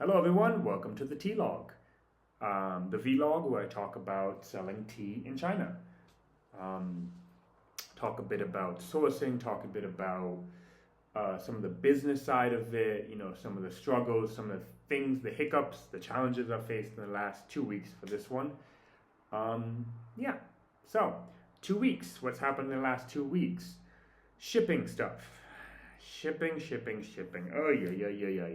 Hello everyone, welcome to the TLog, the vlog where I talk about selling tea in China. Um, Talk a bit about sourcing, talk a bit about some of the business side of it, some of the struggles, some of the things, the hiccups, the challenges I've faced in the last 2 weeks for this one. Yeah, so 2 weeks, what's happened in the last 2 weeks? Shipping stuff. Shipping. Oh, yeah.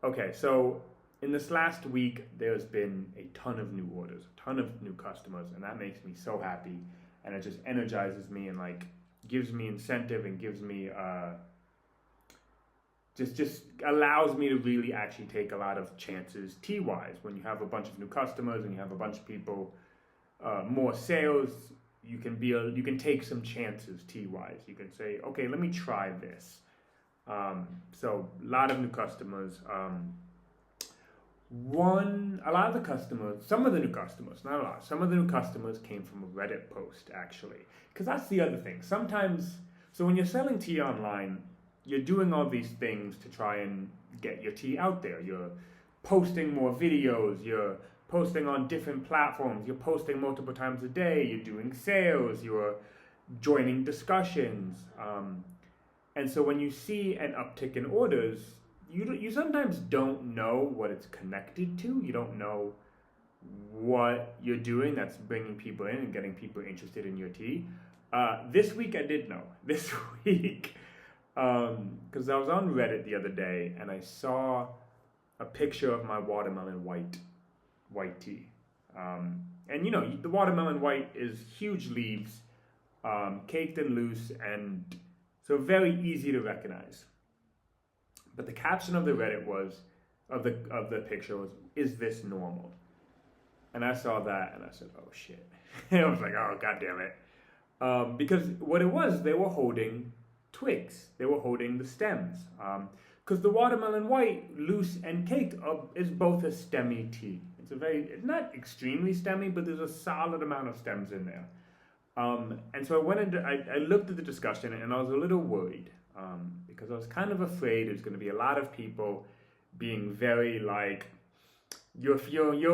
Okay, so in this last week, there's been a ton of new orders, a ton of new customers, and that makes me so happy, and it just energizes me and like gives me incentive and gives me just allows me to really actually take a lot of chances tea-wise. When you have a bunch of new customers and you have a bunch of people, more sales, you can take some chances tea-wise. You can say, okay, let me try this. So a lot of new customers. Some of the new customers, not a lot, some of the new customers came from a Reddit post actually. Because that's the other thing. Sometimes, so when you're selling tea online, you're doing all these things to try and get your tea out there. You're posting more videos, you're posting on different platforms, you're posting multiple times a day, you're doing sales, you're joining discussions. And so when you see an uptick in orders, you sometimes don't know what it's connected to. You don't know what you're doing that's bringing people in and getting people interested in your tea. This week I did know. This week, because I was on Reddit the other day and I saw a picture of my watermelon white tea. And the watermelon white is huge leaves, caked and loose, and so very easy to recognize. But the caption of the Reddit of the picture was, "Is this normal?" And I saw that and I said, "Oh shit!" I was like, "Oh god damn it!" Because what it was, they were holding twigs. They were holding the stems. Because the watermelon white, loose and caked, is both a stemmy tea. It's not extremely stemmy, but there's a solid amount of stems in there. And so I looked at the discussion and I was a little worried because I was kind of afraid there's going to be a lot of people being very like, your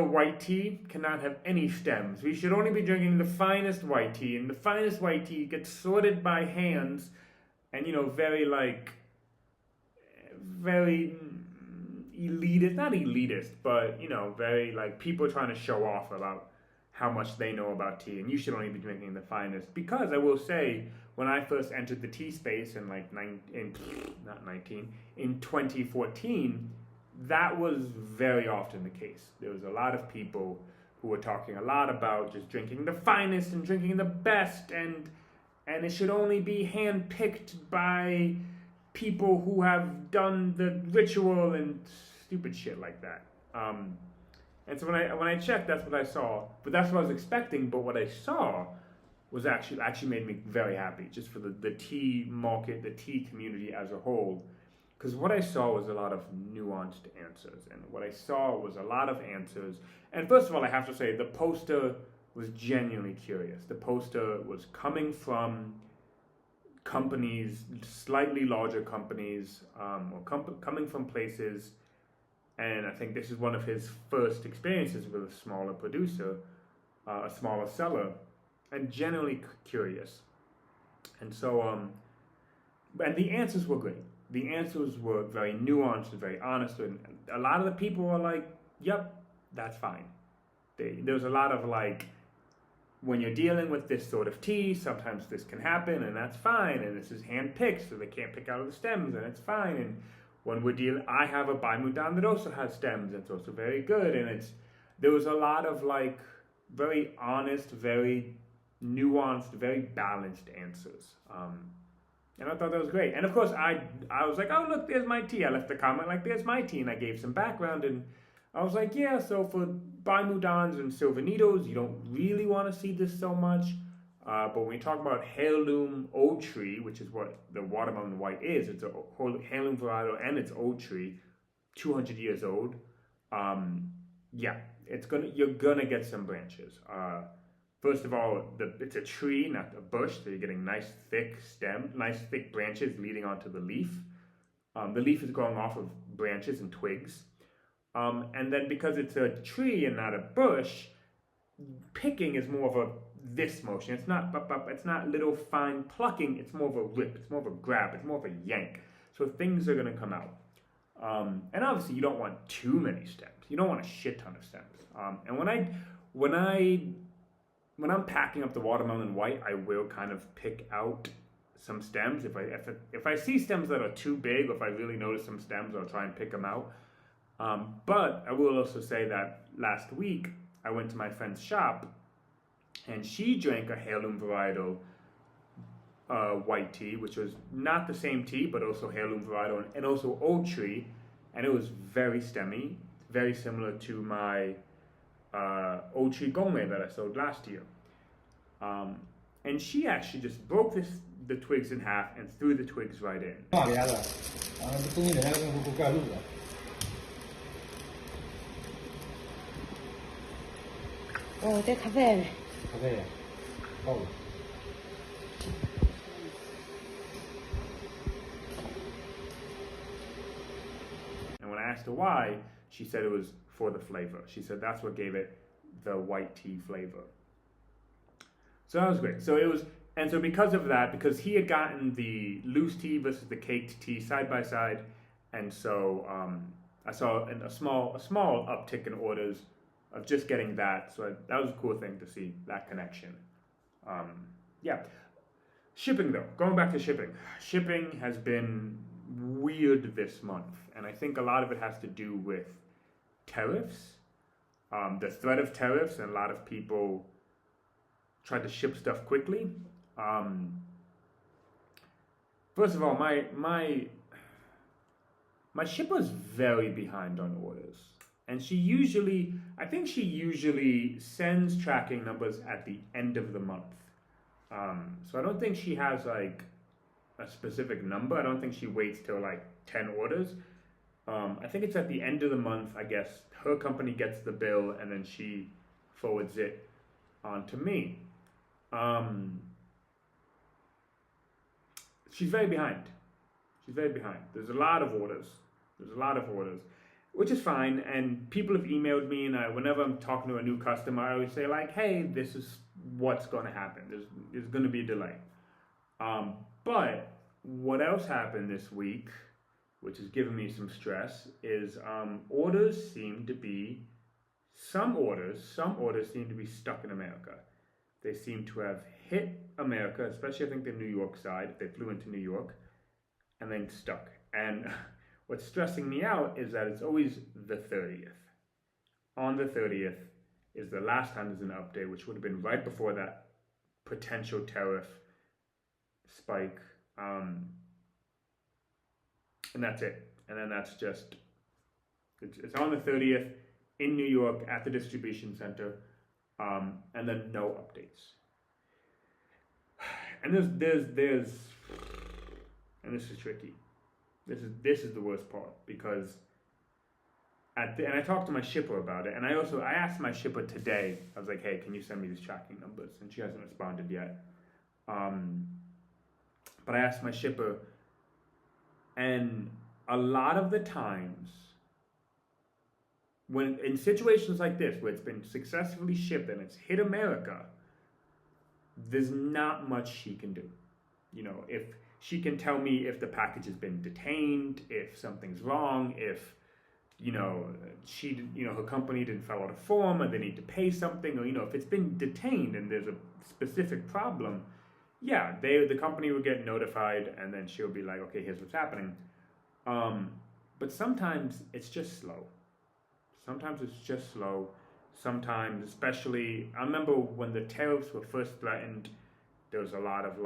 white tea cannot have any stems. We should only be drinking the finest white tea, and the finest white tea gets sorted by hands, and very elitist, not elitist, but very like people trying to show off about how much they know about tea, and you should only be drinking the finest. Because I will say, when I first entered the tea space in in 2014, that was very often the case. There was a lot of people who were talking a lot about just drinking the finest and drinking the best, and it should only be hand-picked by people who have done the ritual and stupid shit like that. And so when I checked, that's what I saw. But that's what I was expecting. But what I saw was actually made me very happy, just for the tea market, the tea community as a whole. Because what I saw was a lot of nuanced answers. And what I saw was a lot of answers. And first of all, I have to say, the poster was genuinely curious. The poster was coming from companies, slightly larger companies, coming from places. And I think this is one of his first experiences with a smaller producer, a smaller seller, and generally curious. And so, and the answers were great. The answers were very nuanced and very honest. And a lot of the people were like, yep, that's fine. There was a lot of like, when you're dealing with this sort of tea, sometimes this can happen, and that's fine. And this is hand-picked, so they can't pick out of the stems, and it's fine. And when we're dealing, I have a Baimudan that also has stems. It's also very good, and there was a lot of like very honest, very nuanced, very balanced answers. And I thought that was great. And of course, I was like, oh look, there's my tea. I left a comment like, there's my tea, and I gave some background, and I was like, yeah. So for Baimudans and Silvanitos, you don't really want to see this so much. But when we talk about heirloom old tree, which is what the watermelon white is, it's a heirloom varietal and it's old tree, 200 years old. Yeah, you're gonna get some branches. First of all, it's a tree, not a bush, so you're getting nice thick stem, nice thick branches leading onto the leaf. The leaf is growing off of branches and twigs. And then because it's a tree and not a bush, picking is more of a this motion. It's not it's not little fine plucking. It's more of a rip. It's more of a grab. It's more of a yank. So things are gonna come out. And obviously you don't want too many stems. You don't want a shit ton of stems. And when I'm packing up the watermelon white, I will kind of pick out some stems. If I see stems that are too big, or if I really notice some stems, I'll try and pick them out. But I will also say that last week I went to my friend's shop, and she drank a heirloom varietal white tea, which was not the same tea, but also heirloom varietal and also old tree, and it was very stemmy, very similar to my old tree gongwei that I sold last year. And she actually just broke the twigs in half and threw the twigs right in. Oh, that's cafe. Cafe. Oh. And when I asked her why, she said it was for the flavor. She said that's what gave it the white tea flavor. So that was great. So because of that, because he had gotten the loose tea versus the caked tea side by side, and so I saw a small uptick in orders of just getting that. So that was a cool thing to see, that connection. Yeah. Shipping though, going back to shipping. Shipping has been weird this month, and I think a lot of it has to do with tariffs, the threat of tariffs, and a lot of people tried to ship stuff quickly. First of all, my shipper's very behind on orders, and I think she usually sends tracking numbers at the end of the month. So I don't think she has like a specific number. I don't think she waits till like 10 orders. I think it's at the end of the month, I guess. Her company gets the bill and then she forwards it on to me. She's very behind. There's a lot of orders. Which is fine. And people have emailed me, and whenever I'm talking to a new customer, I always say like, hey, this is what's going to happen. There's going to be a delay. But what else happened this week, which has given me some stress, is some orders seem to be stuck in America. They seem to have hit America, especially I think the New York side. They flew into New York and then stuck. And what's stressing me out is that it's always the 30th. On the 30th is the last time there's an update, which would have been right before that potential tariff spike. And that's it. And then that's just, it's on the 30th in New York at the distribution center, and then no updates. And there's, and this is tricky. This is the worst part, because and I talked to my shipper about it, and I asked my shipper today. I was like, hey, can you send me these tracking numbers? And she hasn't responded yet. But I asked my shipper, and a lot of the times, when in situations like this, where it's been successfully shipped and it's hit America, there's not much she can do. You know, if she can tell me if the package has been detained, if something's wrong, if her company didn't fill out a form and they need to pay something, or if it's been detained and there's a specific problem, yeah, the company will get notified, and then she'll be like, okay, here's what's happening. But sometimes it's just slow. Sometimes, especially, I remember when the tariffs were first threatened, there was a lot of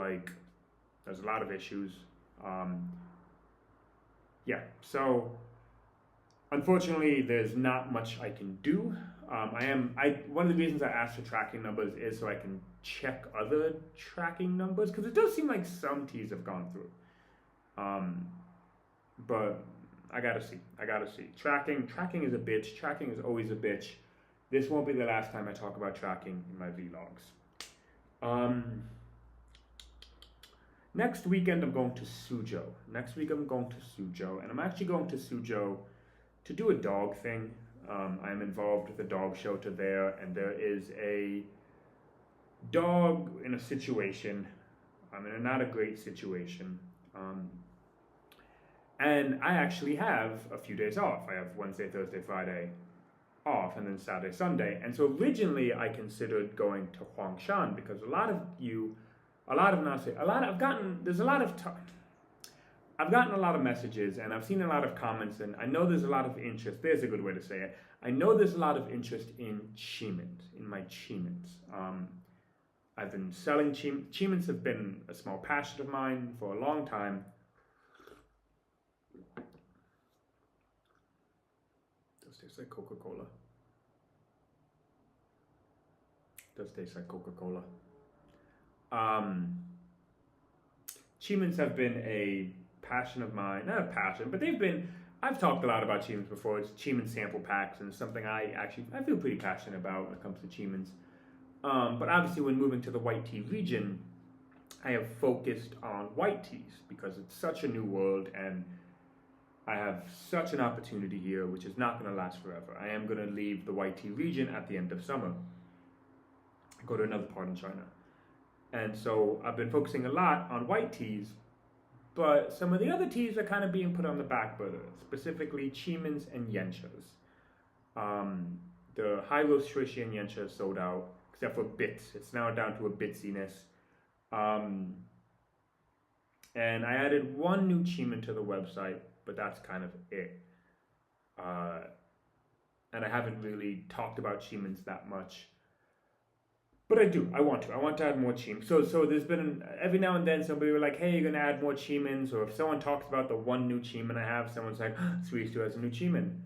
issues. So unfortunately, there's not much I can do. One of the reasons I asked for tracking numbers is so I can check other tracking numbers, because it does seem like some teas have gone through. But I gotta see. Tracking is a bitch. Tracking is always a bitch. This won't be the last time I talk about tracking in my vlogs. Next weekend I'm going to Suzhou. And I'm actually going to Suzhou to do a dog thing. I'm involved with a dog shelter there, and there is a dog in a situation, in not a great situation. And I actually have a few days off. I have Wednesday, Thursday, Friday off, and then Saturday, Sunday. And so originally I considered going to Huangshan because I've gotten a lot of messages and I've seen a lot of comments, and I know there's a lot of interest. There's a good way to say it. I know there's a lot of interest in qiments, in my qiments. I've been selling qiments have been a small passion of mine for a long time. Does taste like Coca-Cola. Does taste like Coca-Cola. Qiments have been a passion of mine, not a passion, but I've talked a lot about qiments before. It's qiment sample packs, and it's something I feel pretty passionate about when it comes to qiments. But obviously when moving to the white tea region, I have focused on white teas because it's such a new world and I have such an opportunity here, which is not going to last forever. I am going to leave the white tea region at the end of summer, go to another part in China. And so I've been focusing a lot on white teas, but some of the other teas are kind of being put on the back burner, specifically qiments and yanchas. The high roast shuishi and yancha is sold out, except for bits. It's now down to a bitsiness. And I added one new qiment to the website, but that's kind of it. And I haven't really talked about qiments that much. But I want to add more qiments. So there's been, every now and then somebody will like, hey, you're gonna add more qiments, or if someone talks about the one new qiment I have, someone's like, Sweet Stew has a new qiment.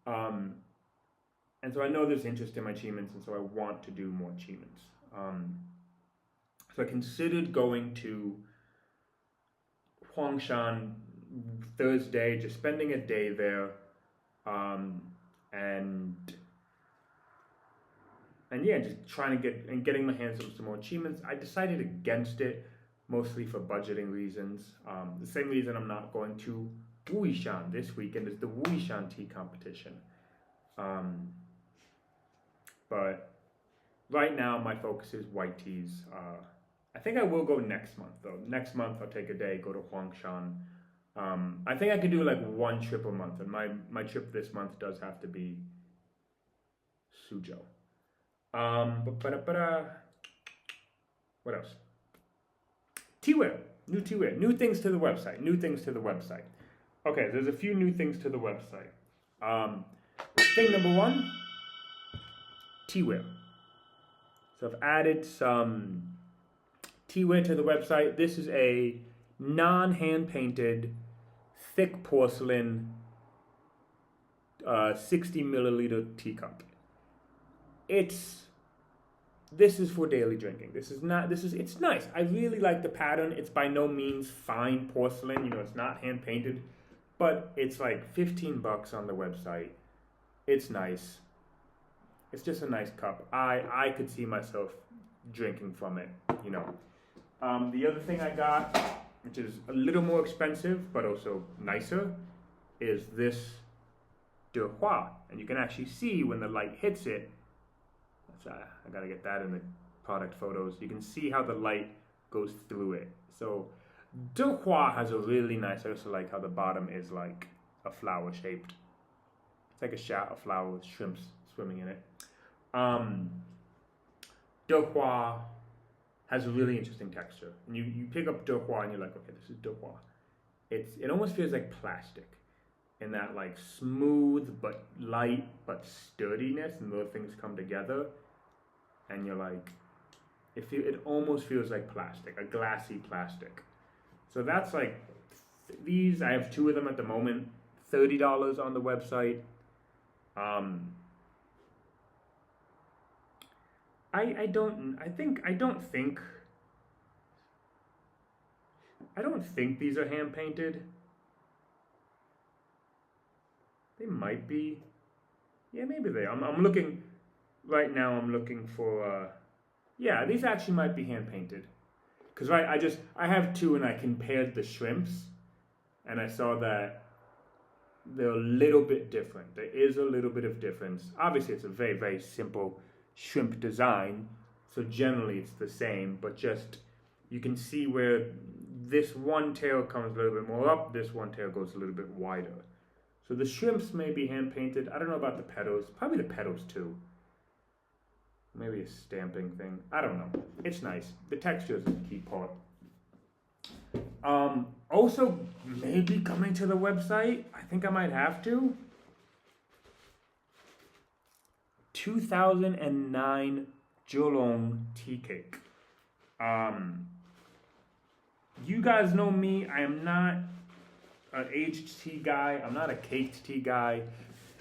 And so I know there's interest in my qiments, and so I want to do more qiments. So I considered going to Huangshan Thursday, just spending a day there, and yeah, just trying to getting my hands on some more qiments. I decided against it, mostly for budgeting reasons. The same reason I'm not going to Wuishan this weekend is the Wuishan tea competition. But right now my focus is white teas. I think I will go next month though. Next month I'll take a day, go to Huangshan. I think I could do like one trip a month, and my trip this month does have to be Suzhou. What else? Teaware, new things to the website. Okay, there's a few new things to the website. Thing number one, teaware. So I've added some teaware to the website. This is a non-hand painted, thick porcelain, 60 milliliter teacup. This is for daily drinking. It's nice. I really like the pattern. It's by no means fine porcelain, it's not hand painted, but it's like $15 on the website. It's nice. It's just a nice cup. I could see myself drinking from it, The other thing I got, which is a little more expensive, but also nicer, is this De Hua. And you can actually see when the light hits it. I gotta get that in the product photos. You can see how the light goes through it. So De Hua has a really nice, I also like how the bottom is like a flower shaped. It's like a shot of flower with shrimps swimming in it. De Hua has a really interesting texture. And you pick up De Hua and you're like, okay, this is De Hua. It almost feels like plastic, in that like smooth but light but sturdiness, and those things come together, and you're like, it almost feels like plastic, a glassy plastic. So that's like these. I have two of them at the moment, $30 on the website. I don't think these are hand painted. They might be. Yeah, maybe they are. I'm looking right now. I'm looking for. Yeah, these actually might be hand painted. Because I have two, and I compared the shrimps, and I saw that they're a little bit different. There is a little bit of difference. Obviously, it's a very, very simple shrimp design, so generally it's the same, but just you can see where this one tail comes a little bit more up, this one tail goes a little bit wider. So the shrimps may be hand painted. I don't know about the petals. Probably the petals too. Maybe a stamping thing. I don't know. It's nice. The texture is the key part. Also, maybe coming to the website. I think I might have to. 2009 Jolong tea cake. You guys know me. I am not an aged tea guy. I'm not a caked tea guy.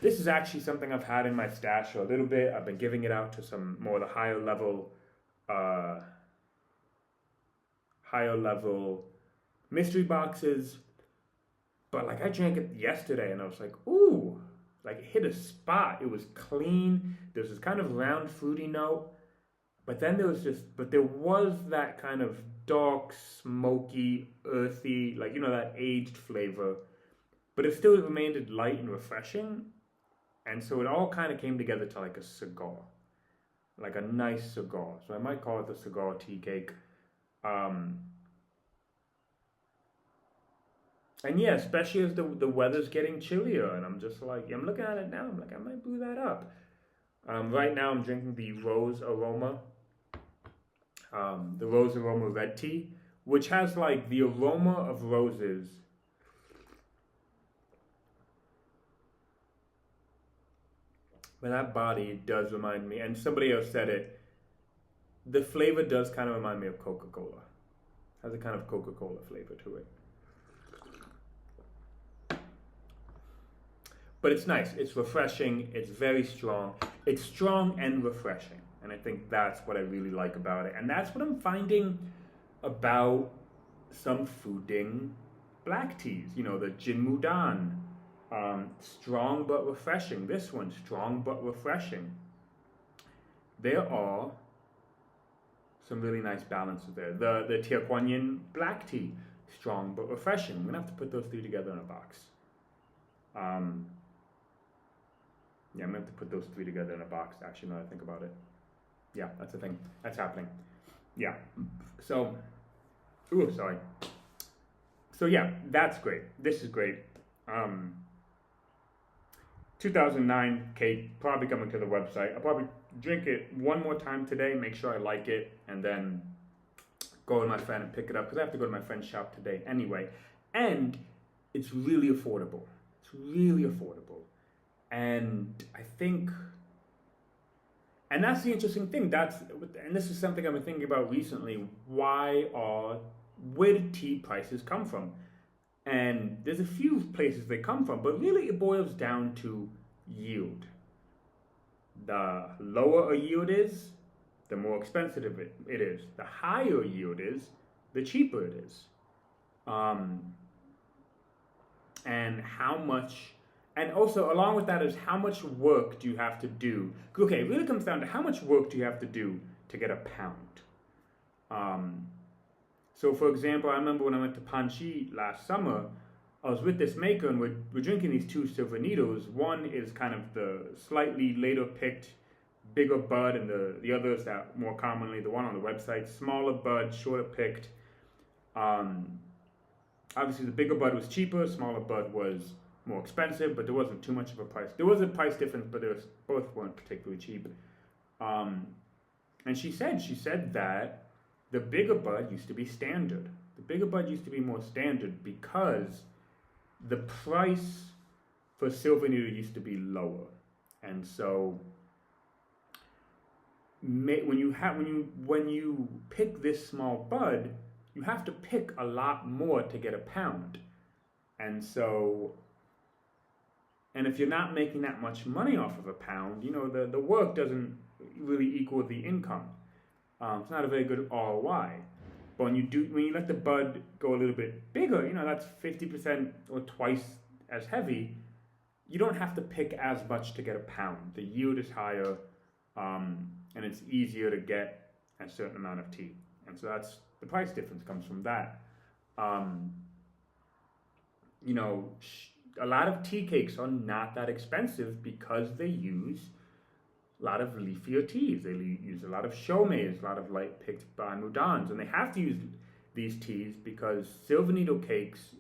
This is actually something I've had in my stash for a little bit. I've been giving it out to some more of the higher level mystery boxes. But like I drank it yesterday and I was like, ooh, like it hit a spot. It was clean. There's this kind of round fruity note. But then there was that kind of dark, smoky, earthy, like, you know, that aged flavor. But it still remained light and refreshing. And so it all kind of came together to like a cigar. Like a nice cigar. So I might call it the cigar tea cake. And yeah, especially as the weather's getting chillier. And I'm just like, I'm looking at it now. I'm like, I might brew that up. Right now I'm drinking the Rose Aroma. The Rose Aroma red tea, which has like the aroma of roses. But that body does remind me, and somebody else said it, the flavor does kind of remind me of Coca-Cola. Has a kind of Coca-Cola flavor to it. But it's nice, it's refreshing, it's very strong. It's strong and refreshing. And I think that's what I really like about it. And that's what I'm finding about some Fuding black teas. You know, the Jingdezhen, strong but refreshing. This one, strong but refreshing. There are some really nice balances there. The Tierquanyin black tea, strong but refreshing. I'm going to have to put those three together in a box. Yeah, I'm going to have to put those three together in a box, actually, now that I think about it. Yeah, that's a thing. That's happening. Yeah. So, sorry. So yeah, that's great. This is great. 2009 cake, probably coming to the website. I'll probably drink it one more time today, make sure I like it, and then go with my friend and pick it up, because I have to go to my friend's shop today anyway. And it's really affordable. It's really affordable. And I think... And that's the interesting thing. And this is something I've been thinking about recently. Where do tea prices come from? And there's a few places they come from, but really it boils down to yield. The lower a yield is, the more expensive it is. The higher a yield is, the cheaper it is. And how much... And also, along with that is how much work do you have to do? Okay, it really comes down to how much work do you have to do to get a pound. So, for example, I remember when I went to Panchi last summer, I was with this maker and we're drinking these two silver needles. One is kind of the slightly later picked, bigger bud, and the other is that more commonly, the one on the website, smaller bud, shorter picked. Obviously, the bigger bud was cheaper, smaller bud was more expensive, but there wasn't too much of a price. There was a price difference, but both weren't particularly cheap. And she said that the bigger bud used to be standard. The bigger bud used to be more standard because the price for silver needle used to be lower. And so when you pick this small bud, you have to pick a lot more to get a pound. And if you're not making that much money off of a pound, you know, the work doesn't really equal the income. It's not a very good ROI. But when you let the bud go a little bit bigger, you know, that's 50% or twice as heavy. You don't have to pick as much to get a pound. The yield is higher, and it's easier to get a certain amount of tea. And so that's the price difference comes from that. You know, a lot of tea cakes are not that expensive because they use a lot of leafier teas. They use a lot of shou mei, a lot of light picked by mudans, and they have to use these teas because silver needle cakes.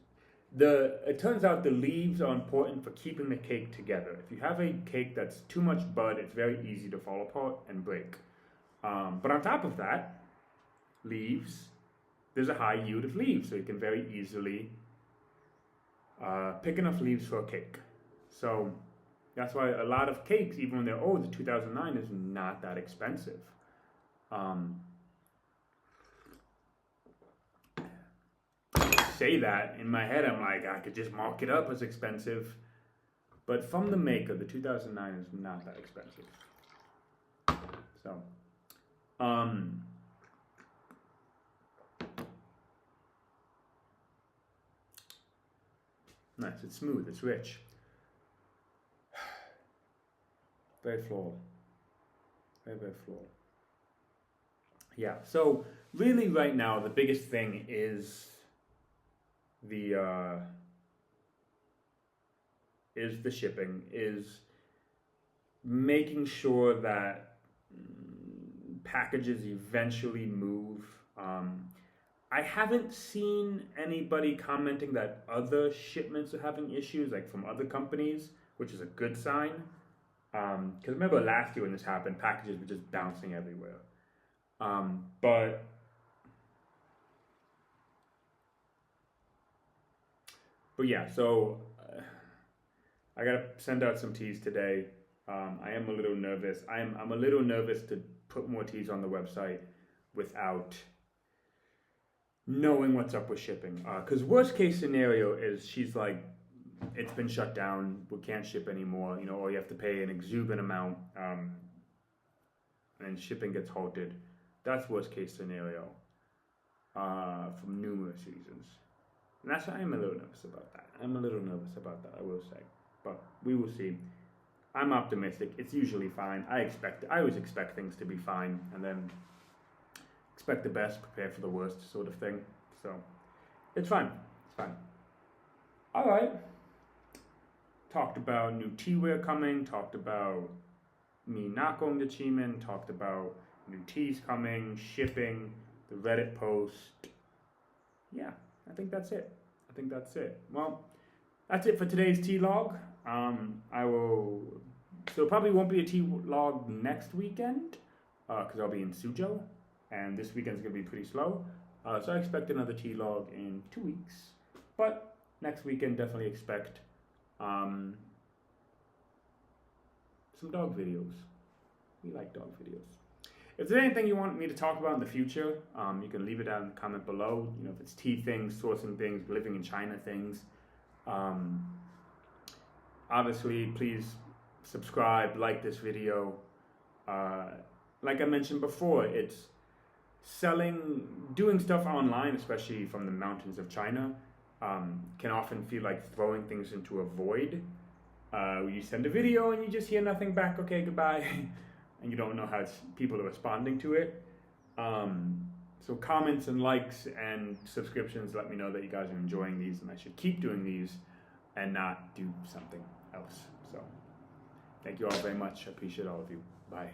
It turns out the leaves are important for keeping the cake together. If you have a cake that's too much bud, it's very easy to fall apart and break. But on top of that, leaves, there's a high yield of leaves, so you can very easily pick enough leaves for a cake. So that's why a lot of cakes, even when they're old, the 2009 is not that expensive. Say that in my head, I'm like, I could just mark it up as expensive, but from the maker, the 2009 is not that expensive. So, nice. It's smooth. It's rich. Very floral. Very, very floral. Yeah. So really, right now, the biggest thing is the shipping, is making sure that packages eventually move. I haven't seen anybody commenting that other shipments are having issues, like from other companies, which is a good sign. Because remember last year when this happened, packages were just bouncing everywhere. But yeah, so I gotta send out some teas today. I am a little nervous. I'm a little nervous to put more teas on the website without knowing what's up with shipping. Because worst case scenario is she's like, it's been shut down, we can't ship anymore, or you have to pay an exuberant amount, and shipping gets halted. That's worst case scenario, from numerous reasons. And that's why I'm a little nervous about that. I will say. But we will see. I'm optimistic. It's usually fine. I always expect things to be fine, and then expect the best, prepare for the worst sort of thing. So, it's fine. It's fine. All right. Talked about new teaware coming, talked about me not going to Chimen, talked about new teas coming, shipping, the Reddit post. Yeah, I think that's it. Well, that's it for today's TLog. So probably won't be a TLog next weekend, because I'll be in Suzhou, and this weekend's going to be pretty slow. So I expect another TLog in 2 weeks. But next weekend, definitely expect some dog videos. We like dog videos. If there's anything you want me to talk about in the future, you can leave it down in the comment below. If it's tea things, sourcing things, living in China things. Obviously, please subscribe, like this video. Like I mentioned before, it's doing stuff online, especially from the mountains of China, can often feel like throwing things into a void. You send a video and you just hear nothing back, okay, goodbye, and you don't know how people are responding to it. So comments and likes and subscriptions let me know that you guys are enjoying these and I should keep doing these and not do something else. So thank you all very much. I appreciate all of you. Bye.